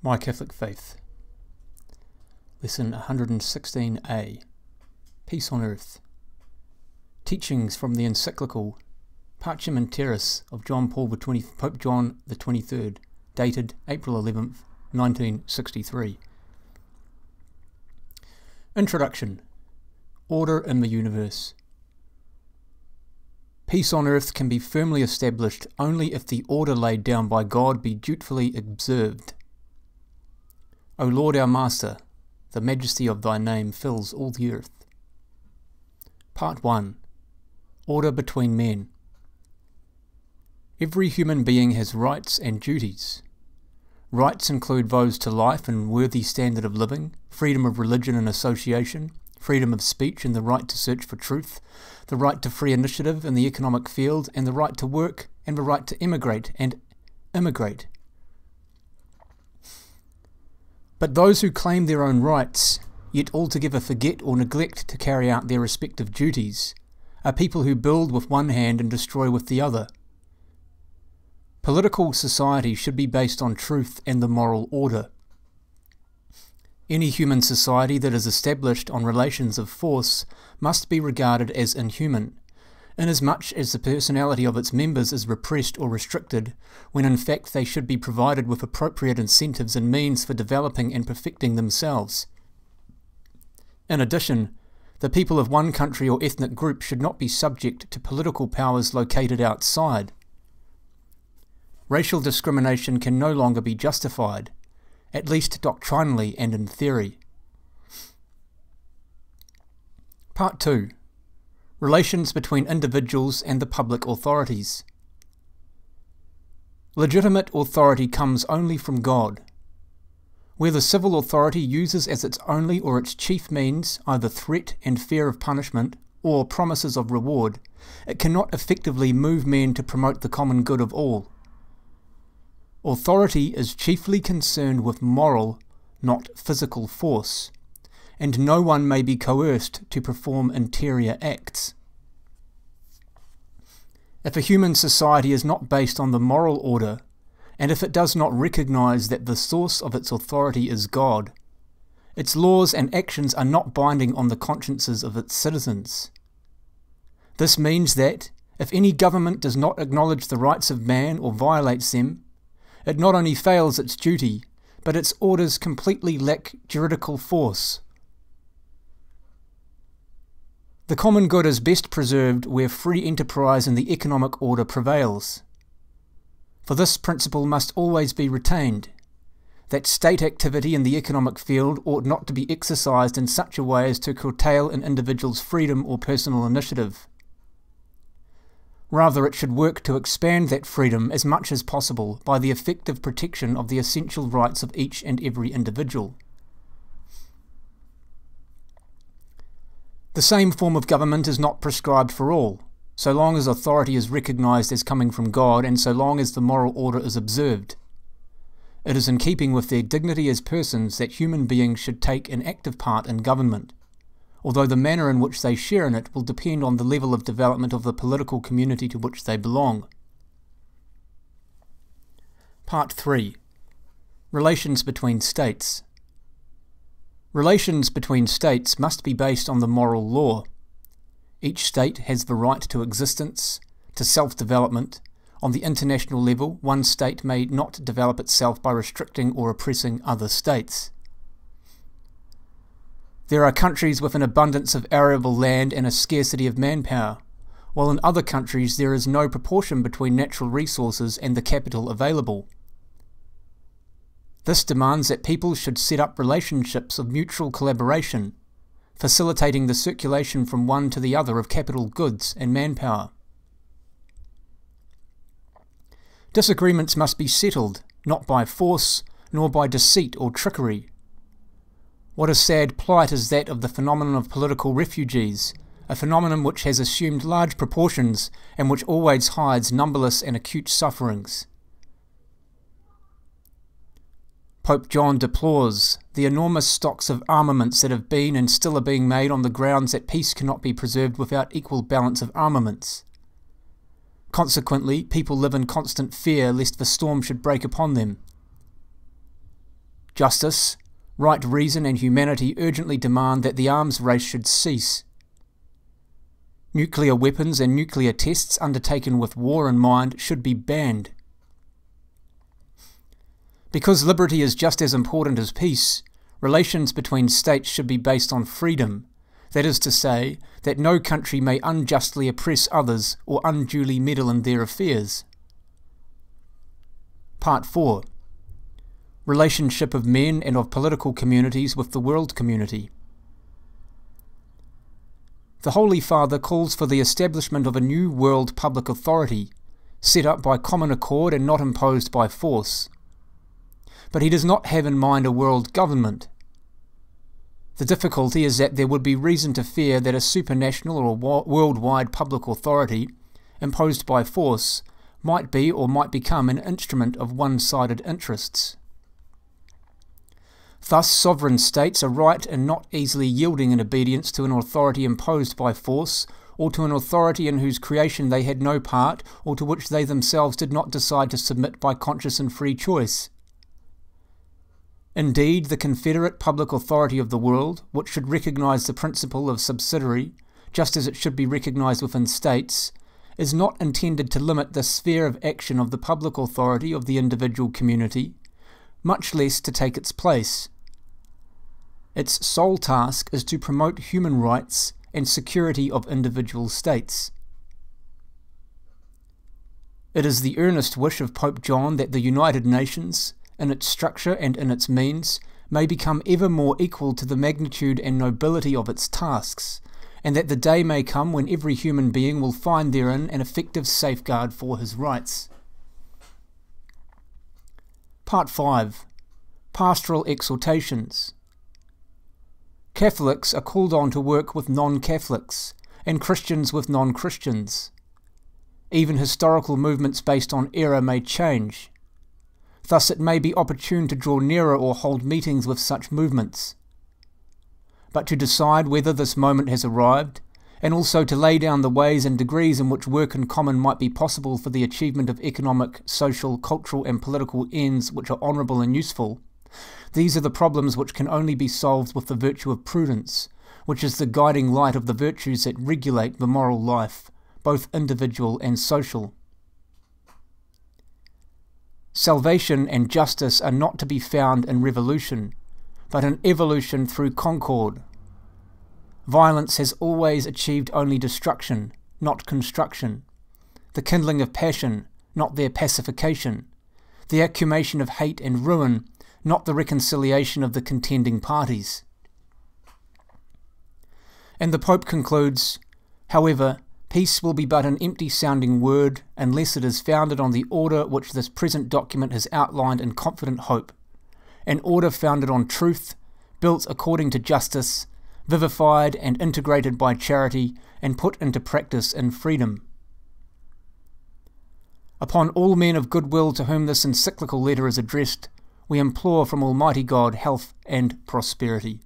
My Catholic Faith. Lesson 116a. Peace on Earth. Teachings from the encyclical Pacem and Terris of Pope John XXIII, dated April 11th, 1963. Introduction. Order in the Universe. Peace on earth can be firmly established only if the order laid down by God be dutifully observed. O Lord our Master, the majesty of thy name fills all the earth. Part 1. Order between men. Every human being has rights and duties. Rights include those to life and worthy standard of living, freedom of religion and association, freedom of speech and the right to search for truth, the right to free initiative in the economic field, and the right to work, and the right to emigrate and immigrate. But those who claim their own rights, yet altogether forget or neglect to carry out their respective duties, are people who build with one hand and destroy with the other. Political society should be based on truth and the moral order. Any human society that is established on relations of force must be regarded as inhuman, inasmuch as the personality of its members is repressed or restricted, when in fact they should be provided with appropriate incentives and means for developing and perfecting themselves. In addition, the people of one country or ethnic group should not be subject to political powers located outside. Racial discrimination can no longer be justified, at least doctrinally and in theory. Part 2. Relations between individuals and the public authorities. Legitimate authority comes only from God. Where the civil authority uses as its only or its chief means either threat and fear of punishment or promises of reward, it cannot effectively move men to promote the common good of all. Authority is chiefly concerned with moral, not physical force, and no one may be coerced to perform interior acts. If a human society is not based on the moral order, and if it does not recognize that the source of its authority is God, its laws and actions are not binding on the consciences of its citizens. This means that, if any government does not acknowledge the rights of man or violates them, it not only fails its duty, but its orders completely lack juridical force. The common good is best preserved where free enterprise in the economic order prevails. For this principle must always be retained, that state activity in the economic field ought not to be exercised in such a way as to curtail an individual's freedom or personal initiative. Rather, it should work to expand that freedom as much as possible by the effective protection of the essential rights of each and every individual. The same form of government is not prescribed for all, so long as authority is recognized as coming from God and so long as the moral order is observed. It is in keeping with their dignity as persons that human beings should take an active part in government, although the manner in which they share in it will depend on the level of development of the political community to which they belong. Part 3. Relations between states. Relations between states must be based on the moral law. Each state has the right to existence, to self-development. On the international level, one state may not develop itself by restricting or oppressing other states. There are countries with an abundance of arable land and a scarcity of manpower, while in other countries there is no proportion between natural resources and the capital available. This demands that people should set up relationships of mutual collaboration, facilitating the circulation from one to the other of capital goods and manpower. Disagreements must be settled, not by force, nor by deceit or trickery. What a sad plight is that of the phenomenon of political refugees, a phenomenon which has assumed large proportions and which always hides numberless and acute sufferings. Pope John deplores the enormous stocks of armaments that have been and still are being made on the grounds that peace cannot be preserved without equal balance of armaments. Consequently, people live in constant fear lest the storm should break upon them. Justice, right reason and humanity urgently demand that the arms race should cease. Nuclear weapons and nuclear tests undertaken with war in mind should be banned. Because liberty is just as important as peace, relations between states should be based on freedom. That is to say, that no country may unjustly oppress others or unduly meddle in their affairs. Part 4. Relationship of men and of political communities with the world community. The Holy Father calls for the establishment of a new world public authority, set up by common accord and not imposed by force. But he does not have in mind a world government. The difficulty is that there would be reason to fear that a supranational or worldwide public authority, imposed by force, might be or might become an instrument of one-sided interests. Thus, sovereign states are right in not easily yielding in obedience to an authority imposed by force, or to an authority in whose creation they had no part, or to which they themselves did not decide to submit by conscious and free choice. Indeed, the confederate public authority of the world, which should recognize the principle of subsidiary, just as it should be recognized within states, is not intended to limit the sphere of action of the public authority of the individual community, much less to take its place. Its sole task is to promote human rights and security of individual states. It is the earnest wish of Pope John that the United Nations, in its structure and in its means, may become ever more equal to the magnitude and nobility of its tasks, and that the day may come when every human being will find therein an effective safeguard for his rights. Part 5. Pastoral Exhortations. Catholics are called on to work with non-Catholics, and Christians with non-Christians. Even historical movements based on error may change. Thus it may be opportune to draw nearer or hold meetings with such movements. But to decide whether this moment has arrived, and also to lay down the ways and degrees in which work in common might be possible for the achievement of economic, social, cultural and political ends which are honourable and useful, these are the problems which can only be solved with the virtue of prudence, which is the guiding light of the virtues that regulate the moral life, both individual and social. Salvation and justice are not to be found in revolution, but in evolution through concord. Violence has always achieved only destruction, not construction, the kindling of passion, not their pacification, the accumulation of hate and ruin, not the reconciliation of the contending parties. And the Pope concludes, however, peace will be but an empty-sounding word unless it is founded on the order which this present document has outlined in confident hope, an order founded on truth, built according to justice, vivified and integrated by charity, and put into practice in freedom. Upon all men of goodwill to whom this encyclical letter is addressed, we implore from Almighty God health and prosperity.